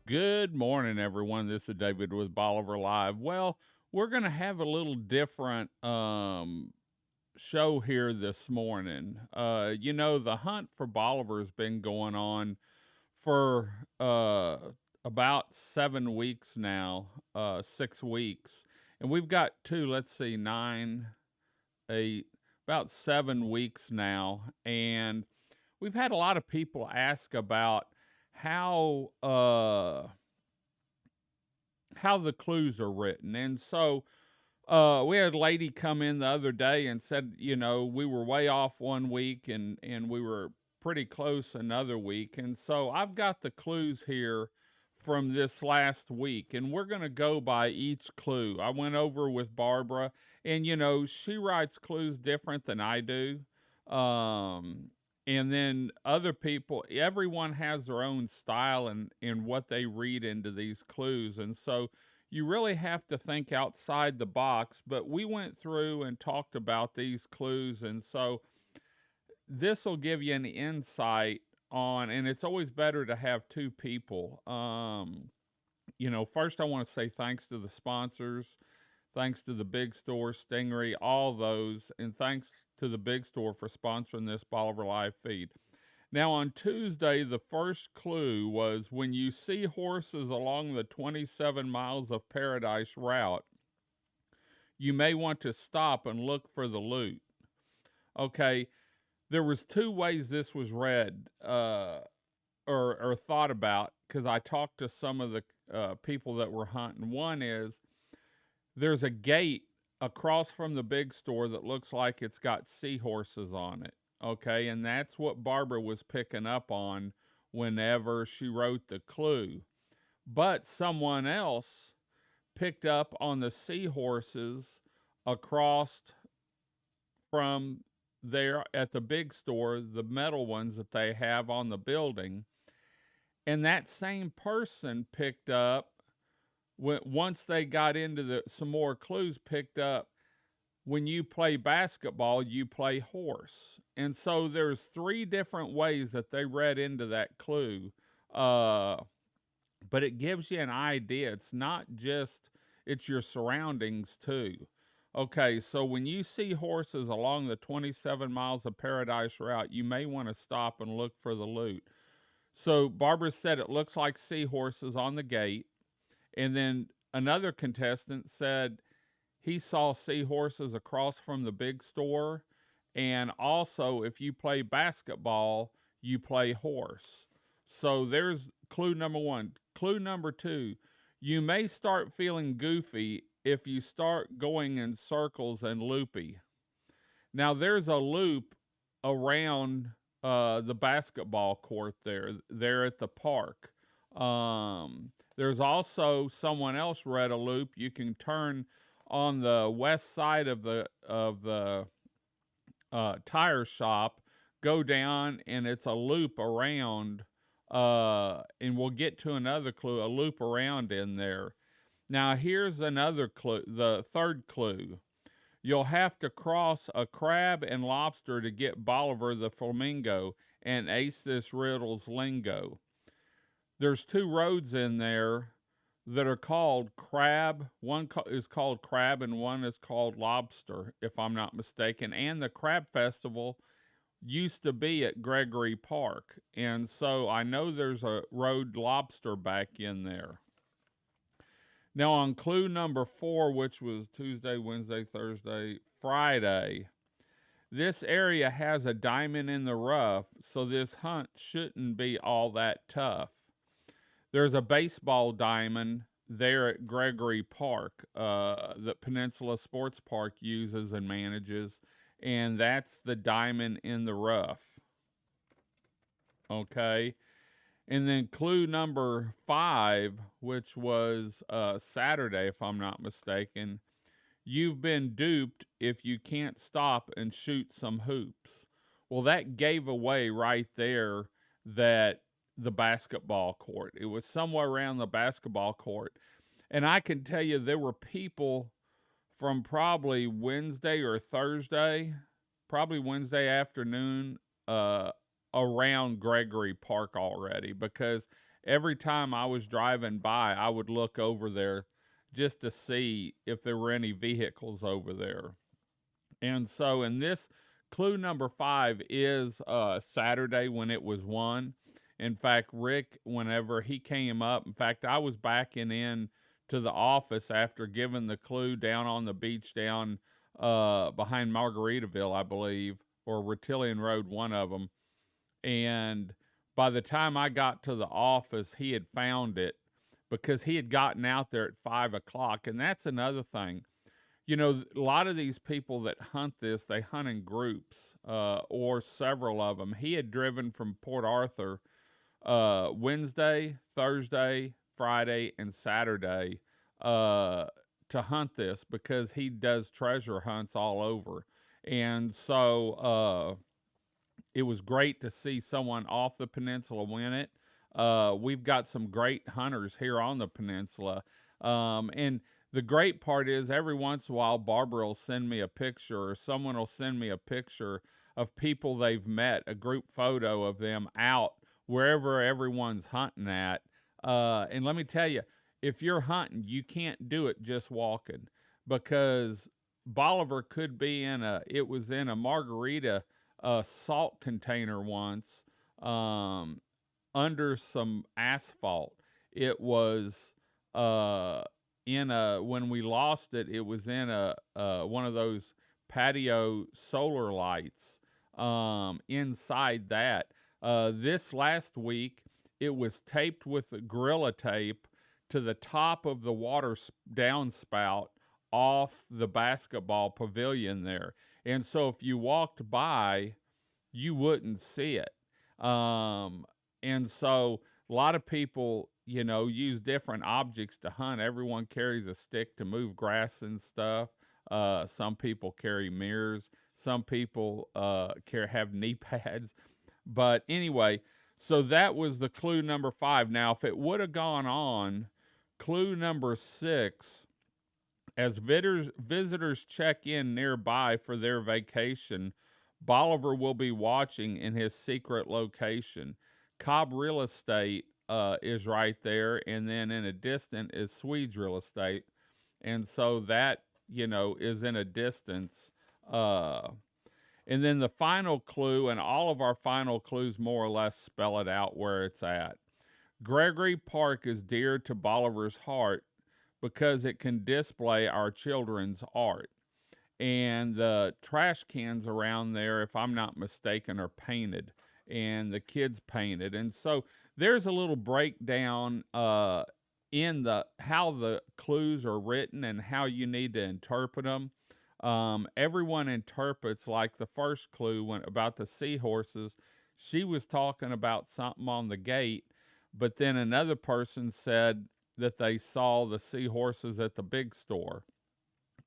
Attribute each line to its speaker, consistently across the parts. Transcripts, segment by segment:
Speaker 1: Good morning, everyone. This is David with Bolivar Live. Well, we're going to have a little different show here this morning. The Hunt for Bolivar has been going on for about 7 weeks now, 6 weeks. And we've got let's see, nine, eight, about 7 weeks now. And we've had a lot of people ask about how. How the clues are written. And so we had a lady come in the other day and said, we were way off one week and we were pretty close another week. And so I've got the clues here from this last week, and we're going to go by each clue. I went over with Barbara, and she writes clues different than I do. Um, and then other people, everyone has their own style and what they read into these clues. And so you really have to think outside the box. But we went through and talked about these clues. And so this will give you an insight on, and it's always better to have two people. First I want to say thanks to the sponsors. Thanks to the big store, Stingery, all those, and thanks to the big store for sponsoring this Bolivar Live feed. Now, on Tuesday, the first clue was when you see horses along the 27 miles of paradise route, you may want to stop and look for the loot. Okay, there was two ways this was read or thought about because I talked to some of the people that were hunting. One is there's a gate across from the big store that looks like it's got seahorses on it. Okay, and that's what Barbara was picking up on whenever she wrote the clue. But someone else picked up on the seahorses across from there at the big store, the metal ones that they have on the building. And that same person picked up once they got into some more clues, picked up when you play basketball, you play horse. And so there's three different ways that they read into that clue. Uh, but it gives you an idea. It's not just, it's your surroundings too. Okay, so when you see horses along the 27 miles of paradise route, you may want to stop and look for the loot. So Barbara said it looks like seahorses on the gate. And then another contestant said he saw seahorses across from the big store. And also, if you play basketball, you play horse. So there's clue number one. Clue number two, you may start feeling goofy if you start going in circles and loopy. Now, there's a loop around the basketball court there at the park. There's also someone else read a loop. You can turn on the west side of the tire shop, go down, and it's a loop around. And we'll get to another clue, a loop around in there. Now here's another clue, the third clue. You'll have to cross a crab and lobster to get Bolivar the flamingo and ace this riddle's lingo. There's two roads in there that are called crab. One is called crab and one is called lobster, if I'm not mistaken. And the crab festival used to be at Gregory Park. And so I know there's a road lobster back in there. Now, on clue number 4, which was Tuesday, Wednesday, Thursday, Friday, this area has a diamond in the rough, so this hunt shouldn't be all that tough. There's a baseball diamond there at Gregory Park that Peninsula Sports Park uses and manages, and that's the diamond in the rough. Okay. And then clue number 5, which was Saturday, if I'm not mistaken, you've been duped if you can't stop and shoot some hoops. Well, that gave away right there that the basketball court. It was somewhere around the basketball court. And I can tell you there were people from probably Wednesday or Thursday, probably Wednesday afternoon, around Gregory Park already because every time I was driving by, I would look over there just to see if there were any vehicles over there. And so, in this clue number 5 is Saturday when it was won. In fact, Rick, whenever he came up, in fact, I was backing in to the office after giving the clue down on the beach down behind Margaritaville, I believe, or Retillion Road, one of them. And by the time I got to the office, he had found it because he had gotten out there at 5 o'clock. And that's another thing. You know, a lot of these people that hunt this, they hunt in groups or several of them. He had driven from Port Arthur Wednesday, Thursday, Friday, and Saturday to hunt this because he does treasure hunts all over. And so it was great to see someone off the peninsula win it. We've got some great hunters here on the peninsula. And the great part is every once in a while, Barbara will send me a picture or someone will send me a picture of people they've met, a group photo of them out wherever everyone's hunting at. And let me tell you, if you're hunting, you can't do it just walking because Bolivar could be it was in a margarita salt container once um, under some asphalt. It was when we lost it, it was in a one of those patio solar lights inside that. This last week, it was taped with the Gorilla Tape to the top of the water downspout off the basketball pavilion there. And so if you walked by, you wouldn't see it. And so a lot of people, use different objects to hunt. Everyone carries a stick to move grass and stuff. Some people carry mirrors. Some people have knee pads. But anyway, so that was the clue number 5. Now, if it would have gone on, clue number 6, as visitors check in nearby for their vacation, Bolivar will be watching in his secret location. Cobb Real Estate is right there, and then in a distance is Swedes Real Estate. And so that, is in a distance. And then the final clue, and all of our final clues more or less spell it out where it's at. Gregory Park is dear to Bolivar's heart because it can display our children's art. And the trash cans around there, if I'm not mistaken, are painted, and the kids painted. And so there's a little breakdown in how the clues are written and how you need to interpret them. Everyone interprets, like the first clue about the seahorses. She was talking about something on the gate, but then another person said that they saw the seahorses at the big store.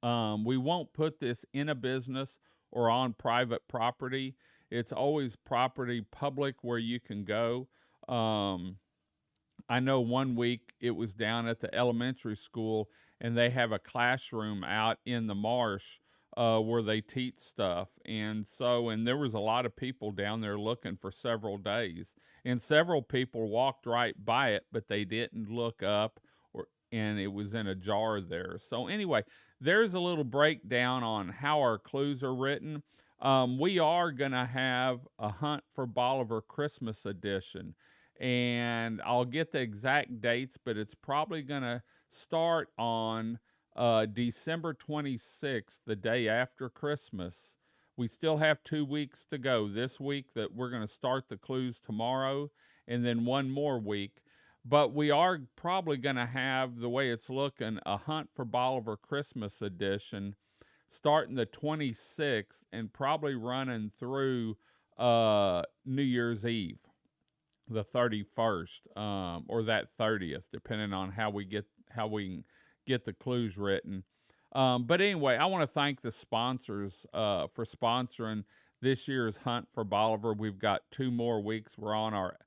Speaker 1: We won't put this in a business or on private property. It's always property public where you can go. I know one week it was down at the elementary school, and they have a classroom out in the marsh where they teach stuff. And there was a lot of people down there looking for several days. And several people walked right by it, but they didn't look up, and it was in a jar there. So anyway, there's a little breakdown on how our clues are written. We are going to have a Hunt for Bolivar Christmas edition, and I'll get the exact dates, but it's probably going to start on December 26th, the day after Christmas. We still have 2 weeks to go. This week that we're going to start the clues tomorrow, and then one more week. But we are probably going to have, the way it's looking, a Hunt for Bolivar Christmas edition starting the 26th and probably running through New Year's Eve, the 31st, or that 30th, depending on how we can get the clues written. But anyway, I want to thank the sponsors for sponsoring this year's Hunt for Bolivar. We've got 2 more weeks. We're on our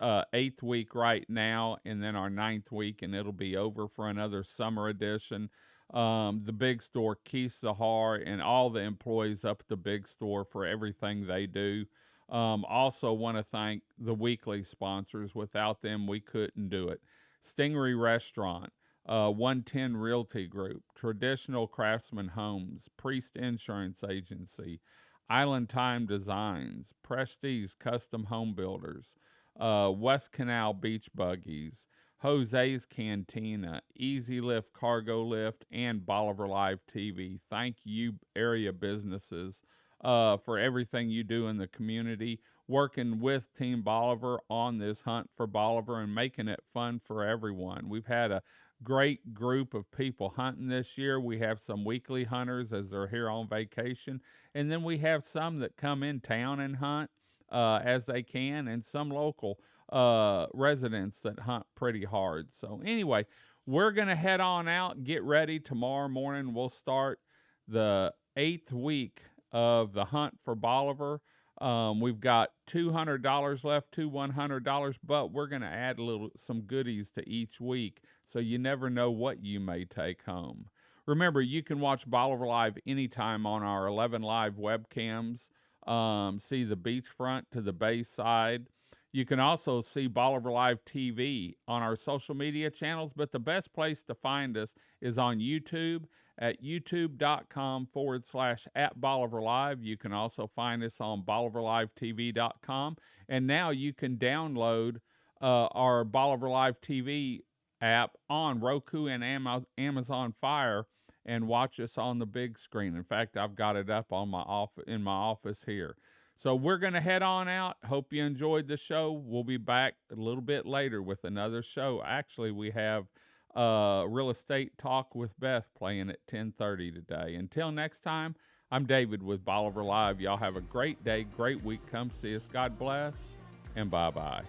Speaker 1: 8th week right now, and then our 9th week, and it'll be over for another summer edition. The big store, Keith Zahar, and all the employees up at the big store for everything they do. Also, want to thank the weekly sponsors. Without them, we couldn't do it. Stingery Restaurant, 110 Realty Group, Traditional Craftsman Homes, Priest Insurance Agency, Island Time Designs, Prestige Custom Home Builders, West Canal Beach Buggies, Jose's Cantina, Easy Lift Cargo Lift, and Bolivar Live TV. Thank you, area businesses, for everything you do in the community, working with Team Bolivar on this Hunt for Bolivar and making it fun for everyone. We've had a great group of people hunting this year. We have some weekly hunters as they're here on vacation, and then we have some that come in town and hunt as they can, and some local residents that hunt pretty hard. So, anyway, we're going to head on out, get ready. Tomorrow morning, we'll start the 8th week of the Hunt for Bolivar. We've got $200 left, to $100, but we're going to add some goodies to each week, so you never know what you may take home. Remember, you can watch Bolivar Live anytime on our 11 live webcams. See the beachfront to the bay side. You can also see Bolivar Live TV on our social media channels, but the best place to find us is on YouTube at youtube.com/at Bolivar Live. You can also find us on BolivarLiveTV.com. And now you can download our Bolivar Live TV app on Roku and Amazon Fire and watch us on the big screen. In fact, I've got it up on in my office here. So we're going to head on out. Hope you enjoyed the show. We'll be back a little bit later with another show. Actually, we have Real Estate Talk with Beth playing at 10:30 today. Until next time, I'm David with Bolivar Live. Y'all have a great day, great week. Come see us. God bless, and bye-bye.